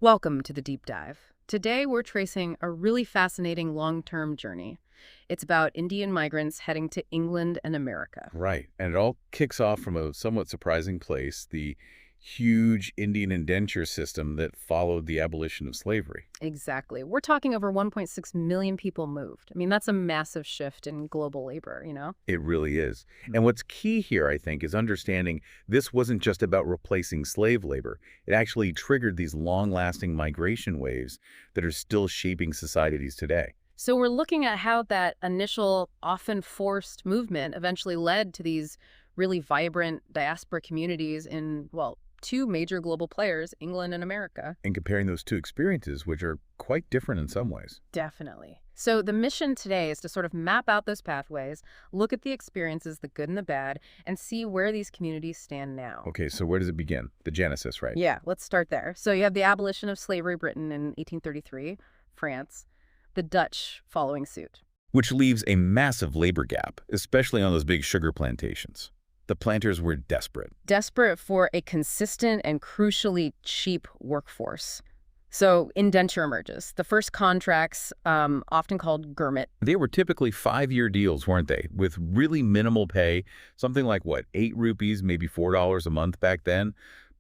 Welcome to the Deep Dive. Today we're tracing a really fascinating long-term journey. It's about Indian migrants heading to England and America. Right. And it all kicks off from a somewhat surprising place, the huge Indian indenture system that followed the abolition of slavery. Exactly. We're talking over 1.6 million people moved. I mean, that's a massive shift in global labor. It really is. And what's key here, I think, is understanding this wasn't just about replacing slave labor. It actually triggered these long-lasting migration waves that are still shaping societies today. So we're looking at how that initial, often forced movement eventually led to these really vibrant diaspora communities in, well, two major global players, England and America. And comparing those two experiences, which are quite different in some ways. Definitely. So the mission today is to sort of map out those pathways, look at the experiences, the good and the bad, and see where these communities stand now. Okay, so where does it begin? The genesis, right? Yeah, let's start there. So you have the abolition of slavery Britain in 1833, France, the Dutch following suit. Which leaves a massive labor gap, especially on those big sugar plantations. The planters were desperate. Desperate for a consistent and crucially cheap workforce. So indenture emerges. The first contracts, often called gurmit. They were typically 5-year deals, weren't they? With really minimal pay, something like, what, 8 rupees, maybe $4 a month back then,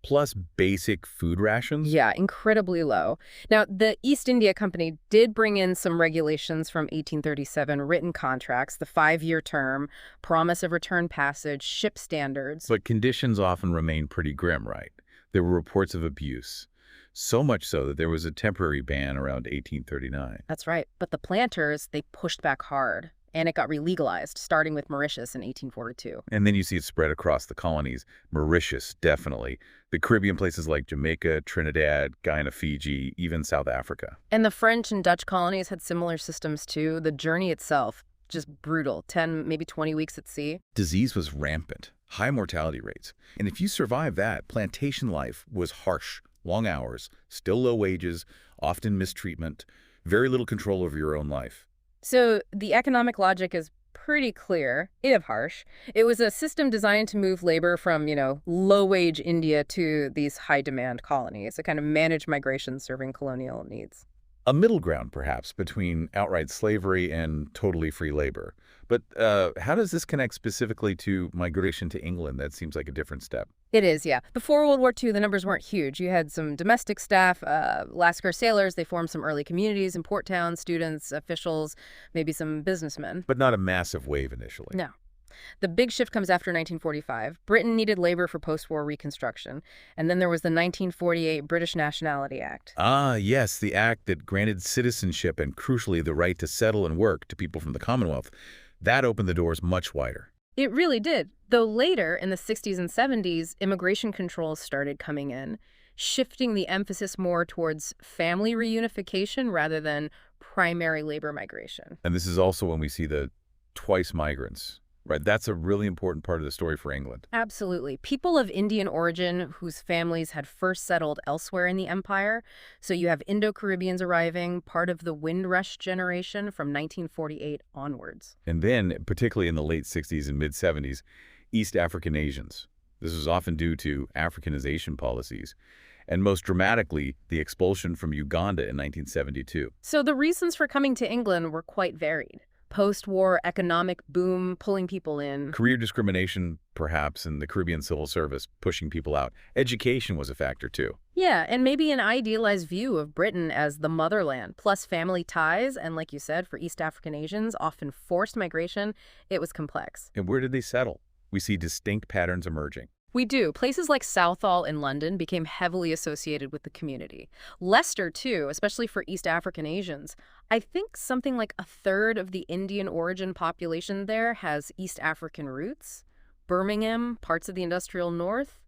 plus basic food rations? Yeah, incredibly low. Now, the East India Company did bring in some regulations from 1837, written contracts, the 5-year term, promise of return passage, ship standards. But conditions often remained pretty grim, right? There were reports of abuse. So much so that there was a temporary ban around 1839. That's right. But the planters, they pushed back hard. And it got re-legalized, starting with Mauritius in 1842. And then you see it spread across the colonies. Mauritius, definitely. The Caribbean places like Jamaica, Trinidad, Guyana, Fiji, even South Africa. And the French and Dutch colonies had similar systems too. The journey itself, just brutal, 10, maybe 20 weeks at sea. Disease was rampant, high mortality rates. And if you survived that, plantation life was harsh, long hours, still low wages, often mistreatment, very little control over your own life. So the economic logic is pretty clear, if harsh. It was a system designed to move labor from, low-wage India to these high-demand colonies, a kind of managed migration serving colonial needs. A middle ground, perhaps, between outright slavery and totally free labor. But how does this connect specifically to migration to England? That seems like a different step. It is, yeah. Before World War II, the numbers weren't huge. You had some domestic staff, Lascar sailors. They formed some early communities in port towns, students, officials, maybe some businessmen. But not a massive wave initially. No. The big shift comes after 1945. Britain needed labor for post-war reconstruction. And then there was the 1948 British Nationality Act. Ah, yes, the act that granted citizenship and, crucially, the right to settle and work to people from the Commonwealth. That opened the doors much wider. It really did. Though later, in the 60s and 70s, immigration controls started coming in, shifting the emphasis more towards family reunification rather than primary labor migration. And this is also when we see the twice migrants. Right, that's a really important part of the story for England. Absolutely. People of Indian origin whose families had first settled elsewhere in the empire. So you have Indo-Caribbeans arriving, part of the Windrush generation from 1948 onwards. And then, particularly in the late 60s and mid-70s, East African Asians. This was often due to Africanization policies. And most dramatically, the expulsion from Uganda in 1972. So the reasons for coming to England were quite varied. Post-war economic boom pulling people in. Career discrimination, perhaps, in the Caribbean civil service, pushing people out. Education was a factor, too. Yeah, and maybe an idealized view of Britain as the motherland, plus family ties, and like you said, for East African Asians, often forced migration. It was complex. And where did they settle? We see distinct patterns emerging. We do. Places like Southall in London became heavily associated with the community. Leicester, too, especially for East African Asians. I think something like a third of the Indian origin population there has East African roots. Birmingham, parts of the industrial north,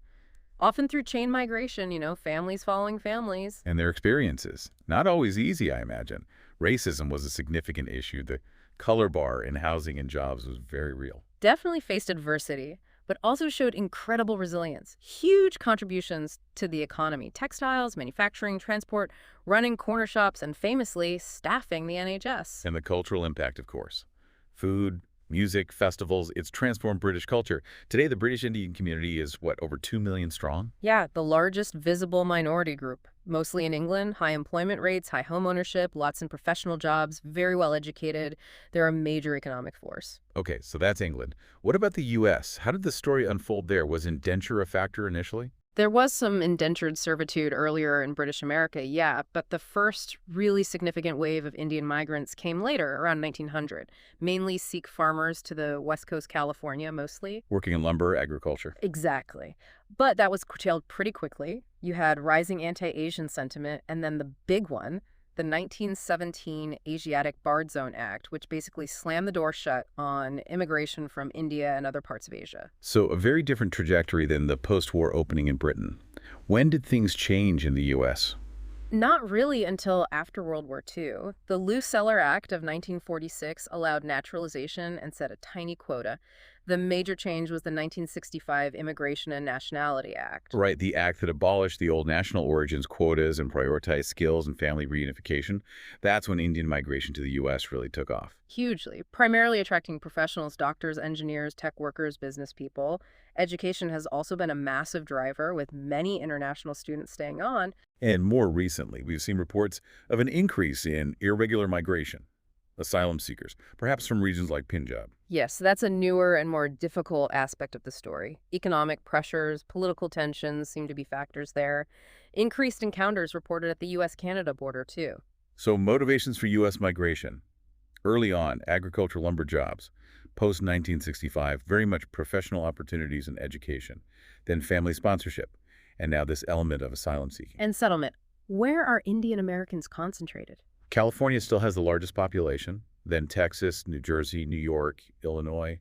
often through chain migration, families following families. And their experiences. Not always easy, I imagine. Racism was a significant issue. The color bar in housing and jobs was very real. Definitely faced adversity, but also showed incredible resilience, huge contributions to the economy, textiles, manufacturing, transport, running corner shops, and famously staffing the NHS. And the cultural impact, of course. Food, music, festivals, it's transformed British culture. Today, the British Indian community is, what, over 2 million strong? Yeah, the largest visible minority group. mostly in England, high employment rates, high home ownership, lots in professional jobs, very well educated. They're a major economic force. Okay, so that's England. What about the U.S.? How did the story unfold there? Was indenture a factor initially? There was some indentured servitude earlier in British America, yeah, but the first really significant wave of Indian migrants came later, around 1900, mainly Sikh farmers to the West Coast, California, mostly. Working in lumber, agriculture? Exactly. But that was curtailed pretty quickly. You had rising anti-Asian sentiment, and then the big one, the 1917 Asiatic Barred Zone Act, which basically slammed the door shut on immigration from India and other parts of Asia. So a very different trajectory than the post-war opening in Britain. When did things change in the U.S.? Not really until after World War II. The Luce-Seller Act of 1946 allowed naturalization and set a tiny quota. The major change was the 1965 Immigration and Nationality Act. Right, the act that abolished the old national origins quotas and prioritized skills and family reunification. That's when Indian migration to the U.S. really took off. Hugely, primarily attracting professionals, doctors, engineers, tech workers, business people. Education has also been a massive driver, with many international students staying on. And more recently, we've seen reports of an increase in irregular migration, asylum seekers, perhaps from regions like Punjab. Yes, that's a newer and more difficult aspect of the story. Economic pressures, political tensions seem to be factors there. Increased encounters reported at the U.S.-Canada border, too. So motivations for U.S. migration. Early on, agricultural lumber jobs. Post-1965, very much professional opportunities and education. Then family sponsorship. And now this element of asylum seeking. And settlement. Where are Indian Americans concentrated? California still has the largest population, then Texas, New Jersey, New York, Illinois,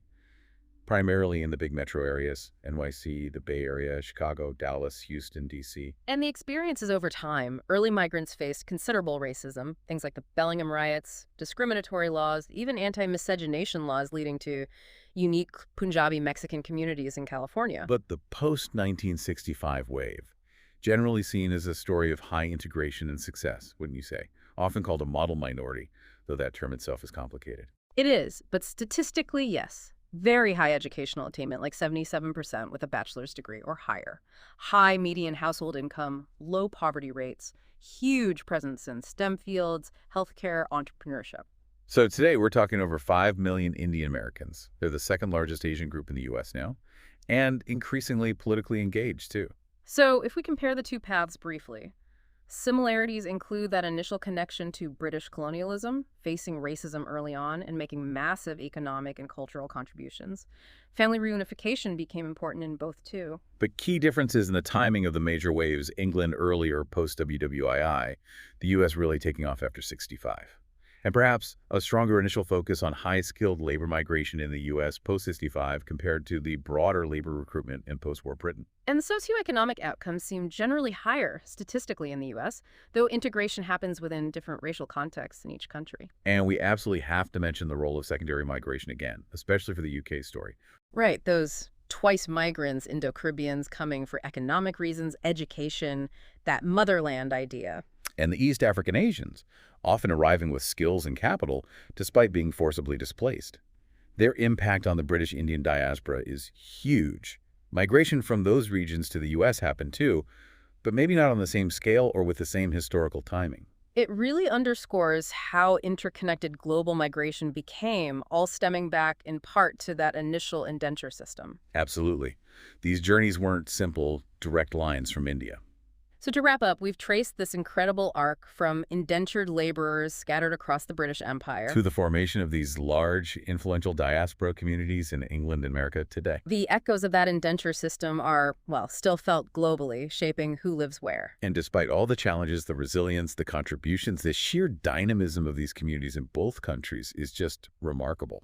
primarily in the big metro areas, NYC, the Bay Area, Chicago, Dallas, Houston, D.C. And the experiences over time, early migrants faced considerable racism, things like the Bellingham riots, discriminatory laws, even anti-miscegenation laws leading to unique Punjabi Mexican communities in California. But the post-1965 wave, generally seen as a story of high integration and success, wouldn't you say? Often called a model minority, though that term itself is complicated. It is, but statistically, yes. Very high educational attainment, like 77% with a bachelor's degree or higher. High median household income, low poverty rates, huge presence in STEM fields, healthcare, entrepreneurship. So today we're talking over 5 million Indian Americans. They're the second largest Asian group in the U.S. now, and increasingly politically engaged, too. So if we compare the two paths briefly, similarities include that initial connection to British colonialism, facing racism early on and making massive economic and cultural contributions. Family reunification became important in both, too. But key differences in the timing of the major waves, England earlier post-WWII, the U.S. really taking off after 65. And perhaps a stronger initial focus on high-skilled labor migration in the U.S. post-65 compared to the broader labor recruitment in post-war Britain. And the socioeconomic outcomes seem generally higher statistically in the U.S., though integration happens within different racial contexts in each country. And we absolutely have to mention the role of secondary migration again, especially for the U.K. story. Right, those twice migrants, Indo-Caribbeans coming for economic reasons, education, that motherland idea. And the East African Asians, often arriving with skills and capital despite being forcibly displaced. Their impact on the British Indian diaspora is huge. Migration from those regions to the U.S. happened too, but maybe not on the same scale or with the same historical timing. It really underscores how interconnected global migration became, all stemming back in part to that initial indenture system. Absolutely. These journeys weren't simple, direct lines from India. So to wrap up, we've traced this incredible arc from indentured laborers scattered across the British Empire To the formation of these large, influential diaspora communities in England and America today. The echoes of that indenture system are, well, still felt globally, shaping who lives where. And despite all the challenges, the resilience, the contributions, the sheer dynamism of these communities in both countries is just remarkable.